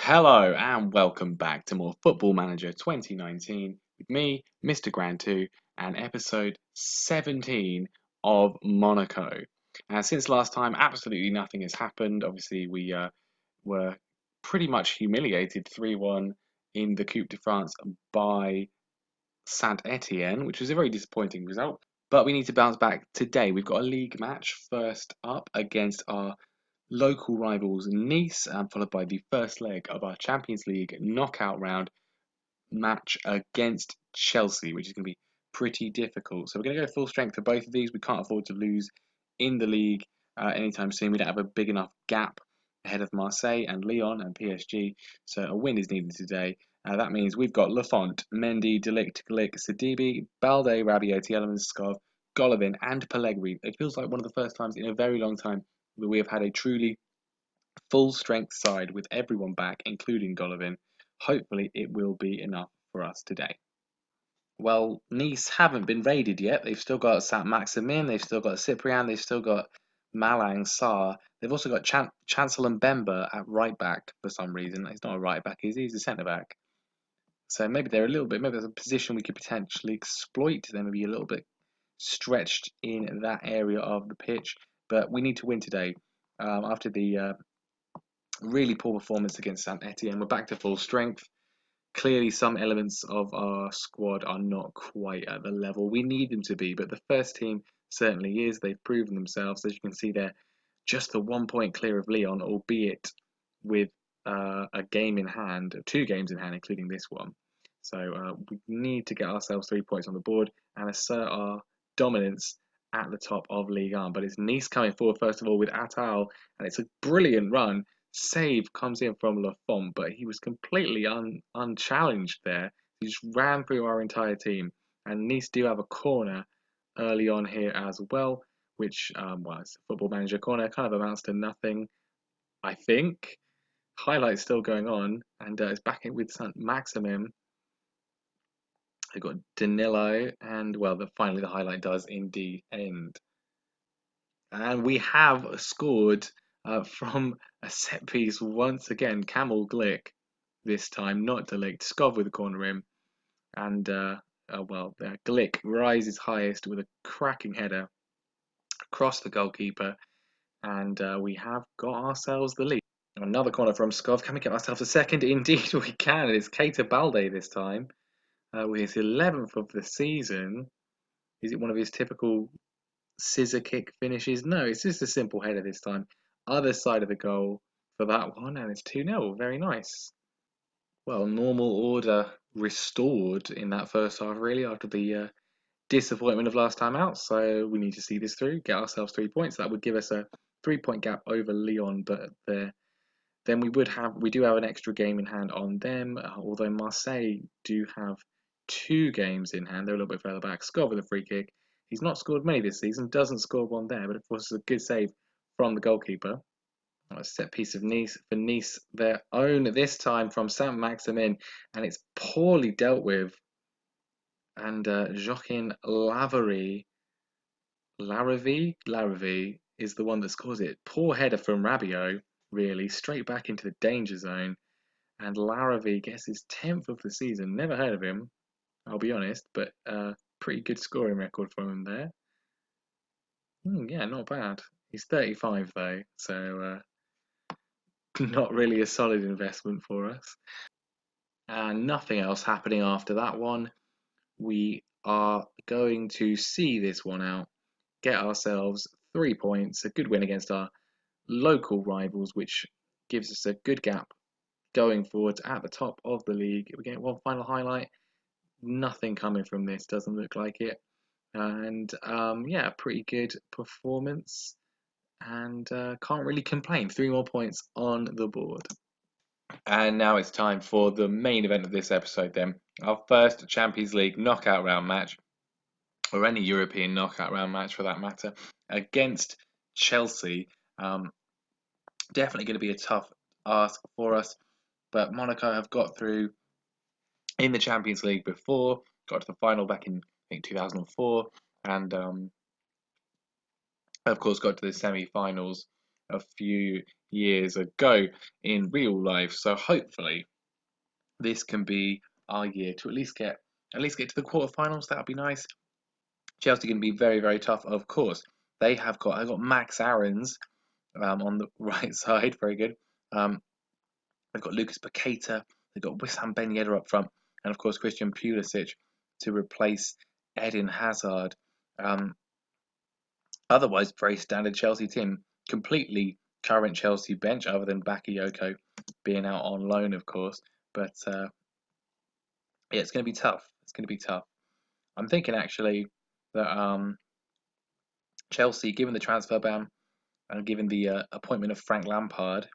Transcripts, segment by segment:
Hello and welcome back to more Football Manager 2019 with me, Mr. Grand 2, and episode 17 of Monaco. Since last time, absolutely nothing has happened. Obviously, we were pretty much humiliated 3-1 in the Coupe de France by Saint Etienne, which was a very disappointing result. But we need to bounce back today. We've got a league match first up against our local rivals Nice, followed by the first leg of our Champions League knockout round match against Chelsea, which is going to be pretty difficult. So we're going to go full strength for both of these. We can't afford to lose in the league anytime soon. We don't have a big enough gap ahead of Marseille and Lyon and PSG, so a win is needed today. That means we've got Lafont, Mendy, De Ligt, Glick, Sidibe, Balde, Rabiot, Tielemans, Skov, Golovin, and Pellegrini. It feels like one of the first times in a very long time that we have had a truly full strength side with everyone back, including Golovin. Hopefully, it will be enough for us today. Well, Nice haven't been raided yet. They've still got Saint-Maximin, they've still got Cyprian, they've still got Malang Sarr. They've also got Chancellor Mbemba at right back for some reason. He's not a right back, he's a centre back. So maybe they're a little bit, maybe there's a position we could potentially exploit. They may be a little bit stretched in that area of the pitch, but we need to win today. After the really poor performance against Saint Etienne, we're back to full strength. Clearly, some elements of our squad are not quite at the level we need them to be, but the first team certainly is. They've proven themselves. As you can see, they're just the 1 point clear of Lyon, albeit with a game in hand, 2 games in hand, including this one. So we need to get ourselves 3 points on the board and assert our dominance at the top of Ligue 1. But it's Nice coming forward first of all with Attal, and it's a brilliant run. Save comes in from Lafont, but he was completely unchallenged there. He just ran through our entire team. And Nice do have a corner early on here as well, which, well, it's a football manager corner, kind of amounts to nothing, I think. Highlights still going on, and it's back in with Saint-Maximin. They've got Danilo, and, well, finally the highlight does indeed end. And we have scored from a set piece once again. Camel Glick this time, not De Ligt. Skov with the corner in. And, Glick rises highest with a cracking header across the goalkeeper. And we have got ourselves the lead. Another corner from Skov. Can we get ourselves a second? Indeed we can. It's Keita Balde this time. With his 11th of the season. Is it one of his typical scissor kick finishes? No, it's just a simple header this time. Other side of the goal for that one, and it's 2-0. Very nice. Well, normal order restored in that first half, really, after the disappointment of last time out. So we need to see this through, get ourselves 3 points. That would give us a 3 point gap over Lyon, but then we do have an extra game in hand on them, although Marseille do have 2 games in hand. They're a little bit further back. Score with a free kick. He's not scored many this season, doesn't score one there, but of course it's a good save from the goalkeeper. A set piece of Nice for Nice, their own this time from Saint-Maximin, and it's poorly dealt with. And Joaquin Laravie is the one that scores it. Poor header from Rabiot, really, straight back into the danger zone. And Laravie gets his 10th of the season. Never heard of him, I'll be honest, but pretty good scoring record from him there. Yeah, not bad. He's 35 though, so not really a solid investment for us. And nothing else happening after that one. We are going to see this one out, get ourselves 3 points, a good win against our local rivals, which gives us a good gap going forward at the top of the league. We get one final highlight. Nothing coming from this, doesn't look like it. And yeah, pretty good performance. And can't really complain. 3 more points on the board. And now it's time for the main event of this episode then. Our first Champions League knockout round match, or any European knockout round match for that matter, against Chelsea. Definitely going to be a tough ask for us, but Monaco have got through in the Champions League before, got to the final back in, I think, 2004, and of course got to the semi-finals a few years ago in real life. So hopefully this can be our year to at least get to the quarterfinals. That would be nice. Chelsea can be very, very tough, of course. I've got Max Aarons on the right side, very good. They've got Lucas Paqueta, they've got Wissam Ben Yedder up front, and of course Christian Pulisic to replace Eden Hazard. Otherwise, very standard Chelsea team. Completely current Chelsea bench, other than Bakayoko being out on loan, of course. But yeah, it's going to be tough. It's going to be tough. I'm thinking actually that Chelsea, given the transfer ban and given the appointment of Frank Lampard,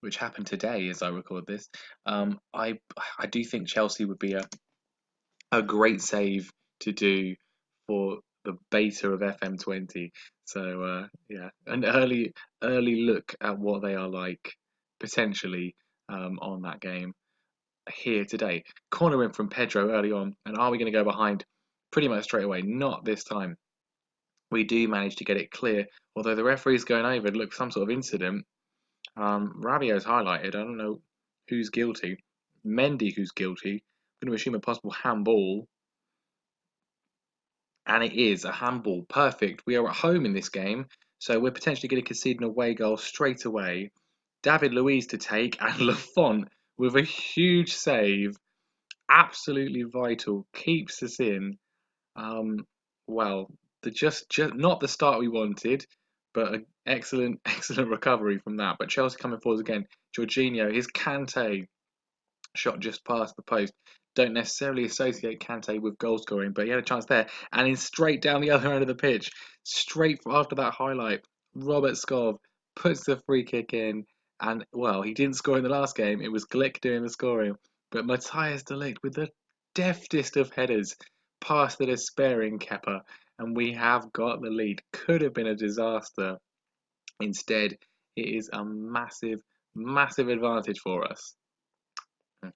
which happened today as I record this, I do think Chelsea would be a great save to do for the beta of FM20. So yeah, an early look at what they are like potentially on that game here today. Corner in from Pedro early on, and are we going to go behind pretty much straight away? Not this time. We do manage to get it clear, although the referee's going over. It looks some sort of incident. Rabiot's highlighted. I don't know who's guilty. Mendy who's guilty. I'm going to assume a possible handball. And it is a handball. Perfect. We are at home in this game, so we're potentially going to concede an away goal straight away. David Luiz to take, and Lafont with a huge save. Absolutely vital. Keeps us in. Well, just not the start we wanted, but an excellent, excellent recovery from that. But Chelsea coming forward again. Jorginho, his Kante shot just past the post. Don't necessarily associate Kante with goal scoring, but he had a chance there. And in straight down the other end of the pitch, straight after that highlight, Robert Skov puts the free kick in. And, well, he didn't score in the last game. It was Glick doing the scoring. But Matthias de Ligt with the deftest of headers past the despairing Kepa. And we have got the lead. Could have been a disaster. Instead, it is a massive, massive advantage for us.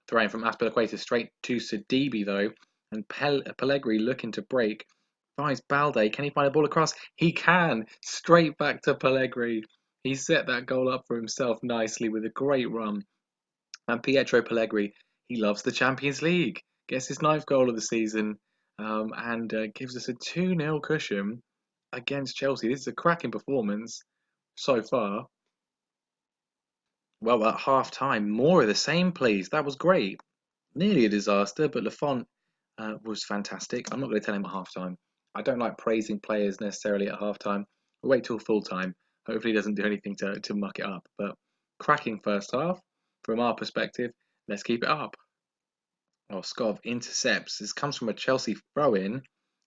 Throwing from Aspilicueta straight to Sidibe though, and Pellegrini looking to break. Finds Balde. Can he find a ball across? He can. Straight back to Pellegrini. He set that goal up for himself nicely with a great run. And Pietro Pellegrini, he loves the Champions League. Gets his 9th goal of the season, and gives us a 2-0 cushion against Chelsea. This is a cracking performance so far. Well, at half time, more of the same, please. That was great. Nearly a disaster, but Lafont was fantastic. I'm not going to tell him at half time. I don't like praising players necessarily at half time. We'll wait till full time. Hopefully, he doesn't do anything to muck it up. But cracking first half from our perspective. Let's keep it up. Oh, Skov intercepts. This comes from a Chelsea throw in.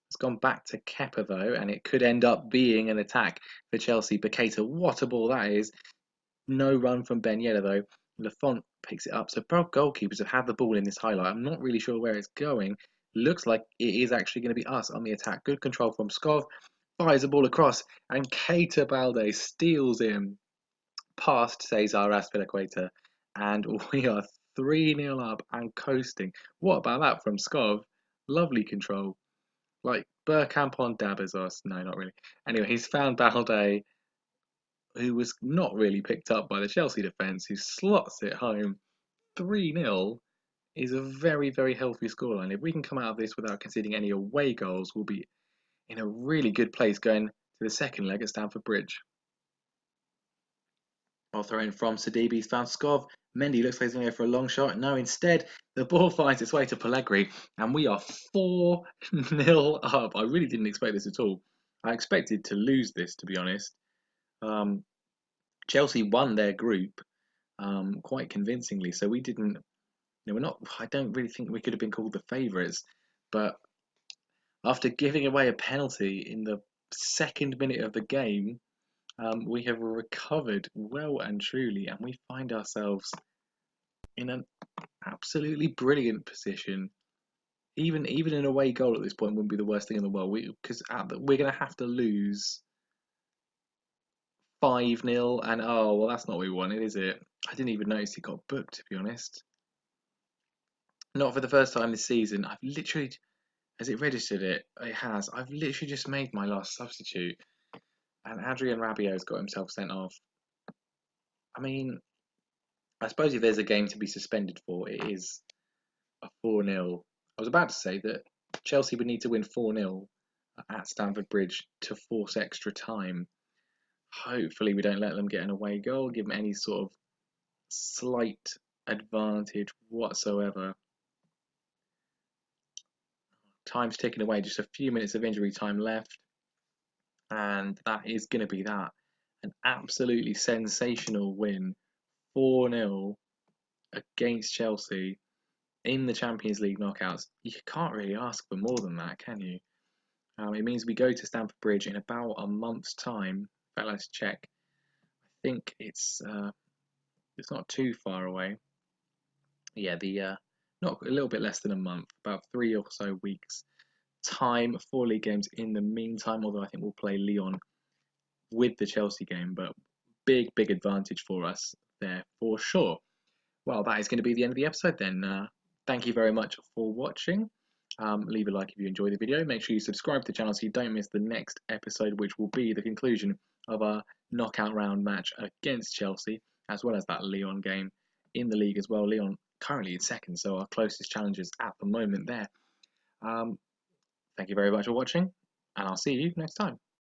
It's gone back to Kepa though, and it could end up being an attack for Chelsea. Paqueta, what a ball that is. No run from Ben Yedder though. Lafont picks it up. So both goalkeepers have had the ball in this highlight. I'm not really sure where it's going. Looks like it is actually going to be us on the attack. Good control from Skov. Fires the ball across. And Keita Balde steals him past Cesar Azpilicueta. And we are 3-0 up and coasting. What about that from Skov? Lovely control. Like Bergkamp on Dabazos. No, not really. Anyway, he's found Balde, who was not really picked up by the Chelsea defence, who slots it home. 3-0 is a very, very healthy scoreline. If we can come out of this without conceding any away goals, we'll be in a really good place going to the second leg at Stamford Bridge. I'll throw in from Sidibe. He's found Skov. Mendy looks like he's going to go for a long shot. No, instead, the ball finds its way to Pellegrini, and we are 4-0 up. I really didn't expect this at all. I expected to lose this, to be honest. Chelsea won their group quite convincingly, so we didn't. We're not. I don't really think we could have been called the favourites, but after giving away a penalty in the second minute of the game, we have recovered well and truly, and we find ourselves in an absolutely brilliant position. Even an away goal at this point wouldn't be the worst thing in the world, because we're going to have to lose 5-0, and oh well, that's not what we wanted, is it? I didn't even notice it got booked, to be honest. Not for the first time this season. I've literally, has it registered it? It has. I've literally just made my last substitute, and Adrian Rabiot's got himself sent off. I mean, I suppose if there's a game to be suspended for, it is a 4-0. I was about to say that Chelsea would need to win 4-0 at Stamford Bridge to force extra time. Hopefully, we don't let them get an away goal, give them any sort of slight advantage whatsoever. Time's ticking away, just a few minutes of injury time left, and that is going to be that. An absolutely sensational win, 4-0 against Chelsea in the Champions League knockouts. You can't really ask for more than that, can you? It means we go to Stamford Bridge in about a month's time. In fact, let's check. I think it's not too far away. Yeah, the not a little bit less than a month, about 3 or so weeks time for league games in the meantime. Although I think we'll play Lyon with the Chelsea game, but big advantage for us there for sure. Well, that is going to be the end of the episode then. Thank you very much for watching. Leave a like if you enjoyed the video. Make sure you subscribe to the channel so you don't miss the next episode, which will be the conclusion of our knockout round match against Chelsea, as well as that Lyon game in the league as well. Lyon currently in second, so our closest challengers at the moment there. Thank you very much for watching, and I'll see you next time.